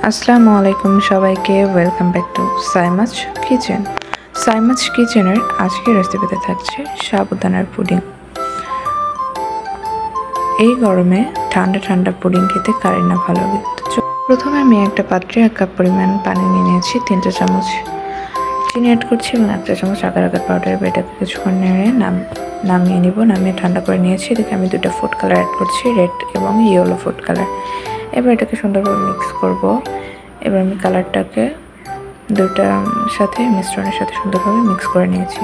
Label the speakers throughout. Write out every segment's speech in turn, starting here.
Speaker 1: আসসালামু আলাইকুম সবাইকে, ওয়েলকাম ব্যাক টু সাইমাচ কিচেন। সাইমাচ কিচেনের আজকের রেসিপিতে থাকছে সাবুদানার পুডিং। এই গরমে ঠান্ডা ঠান্ডা পুডিং খেতে কার না ভালো লাগে। প্রথমে আমি একটা পাত্রে 1 কাপ পরিমাণ পানি নিয়ে নিয়েছি, 3 চা চামচ চিনি অ্যাড করছি এবং 1 চা চামচ আগার পাউডার। এটাকে কিছুক্ষণ নেড়ে নামিয়ে নিব। নামিয়ে ঠান্ডা করে নিয়েছি। এদিকে আমি 2টা ফুড কালার অ্যাড করছি, রেড এবং ইয়েলো ফুড কালার। এবার এটাকে সুন্দরভাবে মিক্স করব। এবার আমি কালারটাকে দুটার সাথে মিশ্রণের সাথে সুন্দরভাবে মিক্স করে নিয়েছি।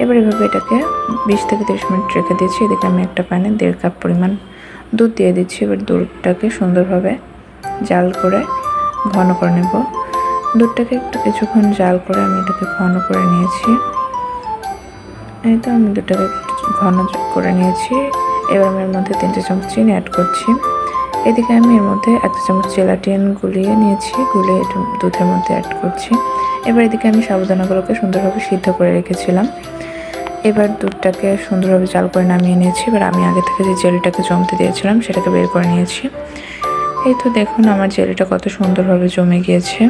Speaker 1: এবার এভাবে এটাকে 20 থেকে 30 মিনিট রেখে দিয়েছি। এদিকে আমি একটা প্যানে 1.5 কাপ পরিমাণ দুধ দিয়ে দিচ্ছি। এবার দুধটাকে সুন্দরভাবে জাল করে ঘন করে নেব। দুধটাকে একটু কিছুক্ষণ জাল করে আমি এটাকে ঘন করে নিয়েছি। এই তো আমি দুধটাকে ঘন করে নিয়েছি। এবার আমি এর মধ্যে 3 চা চামচ চিনি অ্যাড করছি। এদিকে আমি এর মধ্যে 1 চা চামচ জেলাটিন গুলিয়ে নিয়েছি, গুলিয়ে এটা দুধের মধ্যে অ্যাড করছি। এবার এদিকে আমি সাবুদানাগুলোকে সুন্দরভাবে সিদ্ধ করে রেখেছিলাম। এবার দুধটাকে সুন্দরভাবে জাল করে নামিয়ে নিয়েছি। এবার আমি আগে থেকে যে জেলিটাকে জমতে দিয়েছিলাম সেটাকে বের করে নিয়েছি। এই তো দেখুন আমার জেলিটা কত সুন্দরভাবে জমে গিয়েছে।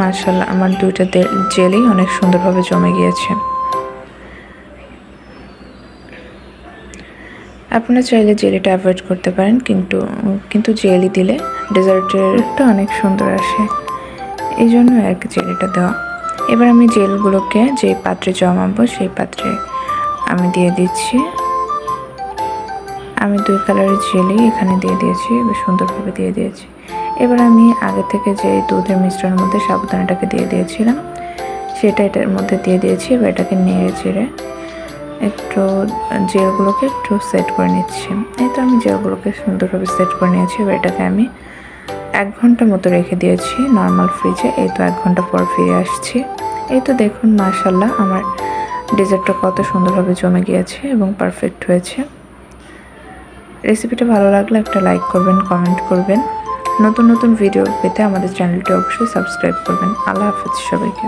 Speaker 1: মাশাআল্লাহ, আমার দুইটা জেলি অনেক সুন্দরভাবে জমে গিয়েছে। আপনারা চাইলে জেলিটা অ্যাভয়েড করতে পারেন, কিন্তু জেলি দিলে ডেজার্টেরটা অনেক সুন্দর আসে, এই জন্য আর কি জেলিটা দেওয়া। এবার আমি জেলগুলোকে যে পাত্রে জমাবো সেই পাত্রে আমি দিয়ে দিচ্ছি। আমি 2 কালারের জেলি এখানে দিয়ে দিয়েছি, সুন্দরভাবে দিয়ে দিয়েছি। এবার আমি আগে থেকে যে দুধের মিশ্রণের মধ্যে সাবুদানাটাকে দিয়ে দিয়েছিলাম সেটা এটার মধ্যে দিয়ে দিয়েছি। এবার এটাকে নেড়ে চেড়ে একটু জেলগুলোকে একটু সেট করে নিচ্ছি। এই তো আমি জেলগুলোকে সুন্দরভাবে সেট করে নিয়েছি। এবার এটাকে আমি 1 ঘন্টা মতো রেখে দিয়েছি নর্মাল ফ্রিজে। এই তো 1 ঘন্টা পর ফিরে আসছি। এই তো দেখুন মাশাআল্লাহ আমার ডেজার্টটা কত সুন্দরভাবে জমে গিয়েছে এবং পারফেক্ট হয়েছে। রেসিপিটা ভালো লাগলে একটা লাইক করবেন, কমেন্ট করবেন। নতুন নতুন ভিডিও পেতে আমাদের চ্যানেলটি অবশ্যই সাবস্ক্রাইব করবেন। আল্লাহ হাফেজ সবাইকে।